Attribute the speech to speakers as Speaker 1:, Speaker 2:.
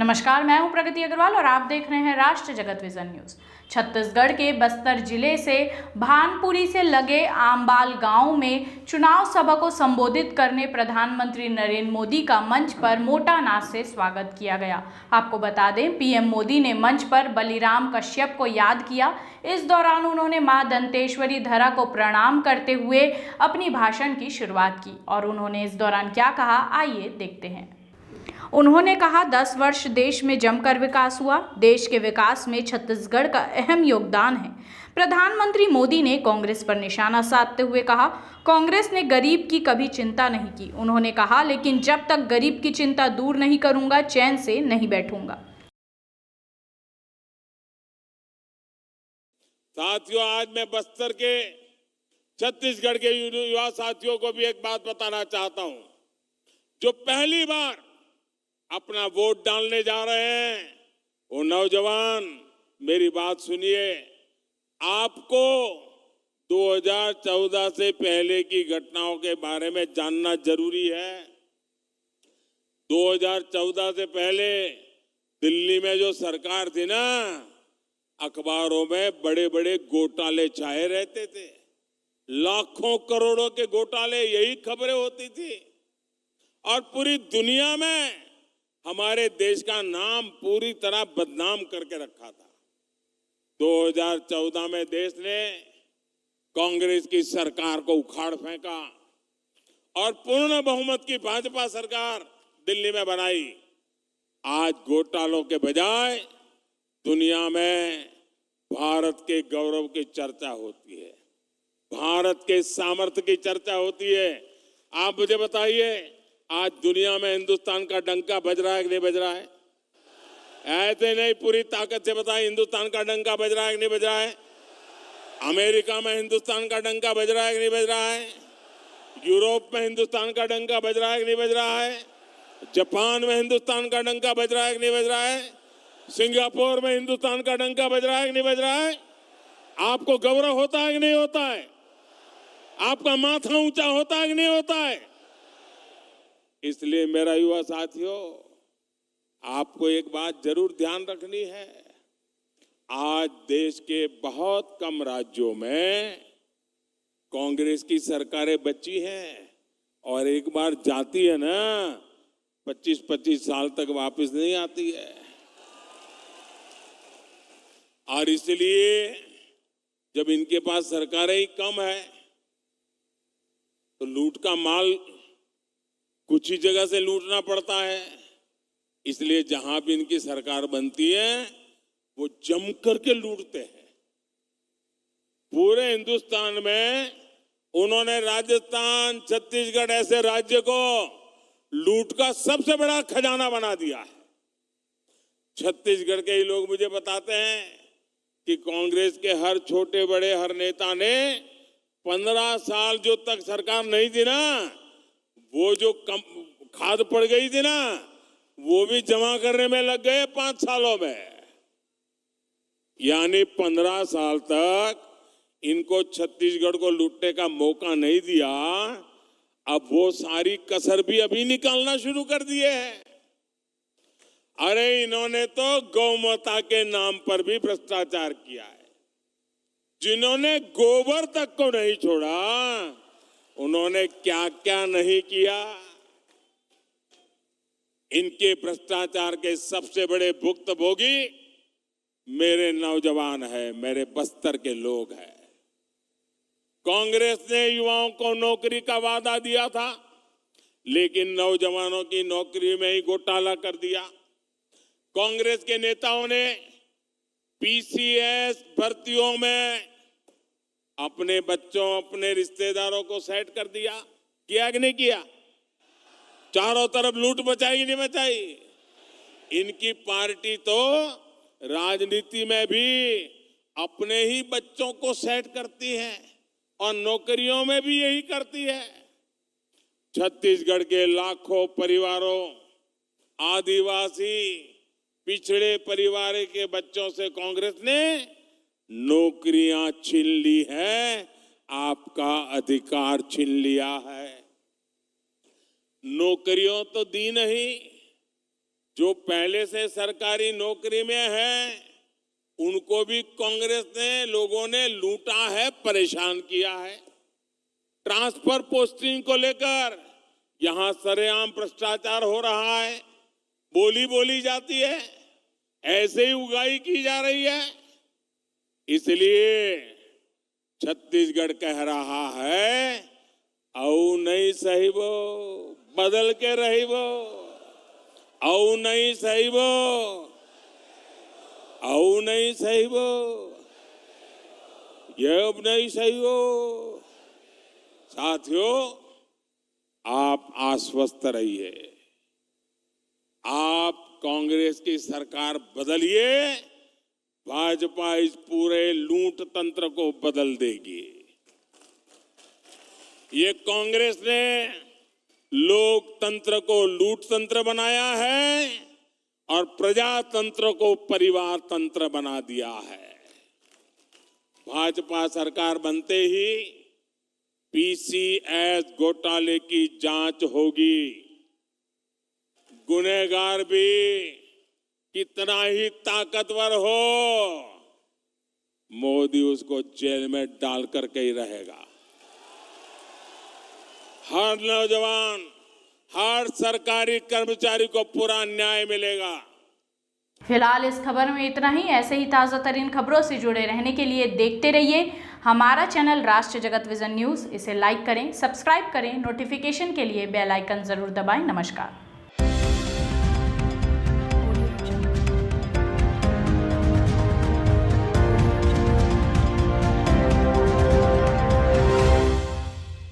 Speaker 1: नमस्कार, मैं हूं प्रगति अग्रवाल और आप देख रहे हैं राष्ट्र जगत विजन न्यूज। छत्तीसगढ़ के बस्तर जिले से भानपुरी से लगे आमबाल गांव में चुनाव सभा को संबोधित करने प्रधानमंत्री नरेंद्र मोदी का मंच पर मोटा नाच से स्वागत किया गया। आपको बता दें, पीएम मोदी ने मंच पर बलिराम कश्यप को याद किया। इस दौरान उन्होंने मां दंतेश्वरी धरा को प्रणाम करते हुए अपनी भाषण की शुरुआत की और उन्होंने इस दौरान क्या कहा, आइए देखते हैं। उन्होंने कहा, 10 वर्ष देश में जमकर विकास हुआ। देश के विकास में छत्तीसगढ़ का अहम योगदान है। प्रधानमंत्री मोदी ने कांग्रेस पर निशाना साधते हुए कहा, कांग्रेस ने गरीब की कभी चिंता नहीं की। उन्होंने कहा, लेकिन जब तक गरीब की चिंता दूर नहीं करूंगा, चैन से नहीं बैठूंगा।
Speaker 2: साथियों, आज मैं बस्तर के छत्तीसगढ़ के युवा साथियों को भी एक बात बताना चाहता हूं। जो पहली बार अपना वोट डालने जा रहे हैं, वो नौजवान मेरी बात सुनिए। आपको 2014 से पहले की घटनाओं के बारे में जानना जरूरी है। 2014 से पहले दिल्ली में जो सरकार थी ना, अखबारों में बड़े बड़े घोटाले छाए रहते थे। लाखों करोड़ों के घोटाले, यही खबरें होती थी और पूरी दुनिया में हमारे देश का नाम पूरी तरह बदनाम करके रखा था। 2014 में देश ने कांग्रेस की सरकार को उखाड़ फेंका और पूर्ण बहुमत की भाजपा सरकार दिल्ली में बनाई। आज घोटालों के बजाय दुनिया में भारत के गौरव की चर्चा होती है, भारत के सामर्थ्य की चर्चा होती है। आप मुझे बताइए, आज दुनिया में हिंदुस्तान का डंका बज रहा है कि नहीं बज रहा है? ऐसे नहीं, पूरी ताकत से बताएं, हिंदुस्तान का डंका बज रहा है कि नहीं बज रहा है? अमेरिका में हिंदुस्तान का डंका बज रहा है कि नहीं बज रहा है? यूरोप में हिंदुस्तान का डंका बज रहा है कि नहीं बज रहा है? जापान में हिंदुस्तान का डंका बज रहा है कि नहीं बज रहा है? सिंगापुर में हिंदुस्तान का डंका बज रहा है कि नहीं बज रहा है? आपको गौरव होता है कि नहीं होता है? आपका माथा ऊंचा होता है कि नहीं होता है? इसलिए मेरा युवा साथियों, आपको एक बात जरूर ध्यान रखनी है। आज देश के बहुत कम राज्यों में कांग्रेस की सरकारें बची हैं और एक बार जाती है ना, 25-25 साल तक वापस नहीं आती है। और इसलिए जब इनके पास सरकारें ही कम है तो लूट का माल कुछ ही जगह से लूटना पड़ता है। इसलिए जहां भी इनकी सरकार बनती है, वो जम करके लूटते हैं। पूरे हिंदुस्तान में उन्होंने राजस्थान, छत्तीसगढ़ ऐसे राज्य को लूट का सबसे बड़ा खजाना बना दिया है। छत्तीसगढ़ के ही लोग मुझे बताते हैं कि कांग्रेस के हर छोटे बड़े हर नेता ने 15 साल जो तक सरकार नहीं थी ना, वो जो खाद पड़ गई थी ना, वो भी जमा करने में लग गए 5 सालों में। यानी 15 साल तक इनको छत्तीसगढ़ को लूटने का मौका नहीं दिया। अब वो सारी कसर भी अभी निकालना शुरू कर दिए हैं। अरे इन्होंने तो गौमाता के नाम पर भी भ्रष्टाचार किया है। जिन्होंने गोबर तक को नहीं छोड़ा, उन्होंने क्या क्या नहीं किया। इनके भ्रष्टाचार के सबसे बड़े भुक्तभोगी मेरे नौजवान हैं, मेरे बस्तर के लोग हैं। कांग्रेस ने युवाओं को नौकरी का वादा दिया था, लेकिन नौजवानों की नौकरी में ही घोटाला कर दिया। कांग्रेस के नेताओं ने पीसीएस भर्तियों में अपने बच्चों, अपने रिश्तेदारों को सेट कर दिया। किया कि नहीं किया? चारों तरफ लूट मचाई नहीं मचाई? इनकी पार्टी तो राजनीति में भी अपने ही बच्चों को सेट करती है और नौकरियों में भी यही करती है। छत्तीसगढ़ के लाखों परिवारों, आदिवासी, पिछड़े परिवार के बच्चों से कांग्रेस ने नौकरियां छीन ली है, आपका अधिकार छीन लिया है। नौकरियों तो दी नहीं, जो पहले से सरकारी नौकरी में है उनको भी कांग्रेस ने लोगों ने लूटा है, परेशान किया है। ट्रांसफर पोस्टिंग को लेकर यहां सरेआम भ्रष्टाचार हो रहा है, बोली जाती है, ऐसे ही उगाई की जा रही है। इसलिए छत्तीसगढ़ कह रहा है औ नहीं सही वो बदल के रही वो, औ नहीं सही वो, औ नहीं सही वो, ये अब नहीं सही वो। साथियों, आप आश्वस्त रहिए, आप कांग्रेस की सरकार बदलिए, भाजपा इस पूरे लूट तंत्र को बदल देगी। ये कांग्रेस ने लोकतंत्र को लूट तंत्र बनाया है और प्रजातंत्र को परिवार तंत्र बना दिया है। भाजपा सरकार बनते ही पीसीएस घोटाले की जांच होगी। गुनहगार भी कितना ही ताकतवर हो, मोदी उसको जेल में डाल करके ही रहेगा। हर नौजवान, हर सरकारी कर्मचारी को पूरा न्याय मिलेगा।
Speaker 1: फिलहाल इस खबर में इतना ही। ऐसे ही ताज़ा तरीन खबरों से जुड़े रहने के लिए देखते रहिए हमारा चैनल राष्ट्र जगत विजन न्यूज़। इसे लाइक करें, सब्सक्राइब करें, नोटिफिकेशन के लिए बेल आइकन जरूर दबाएं। नमस्कार।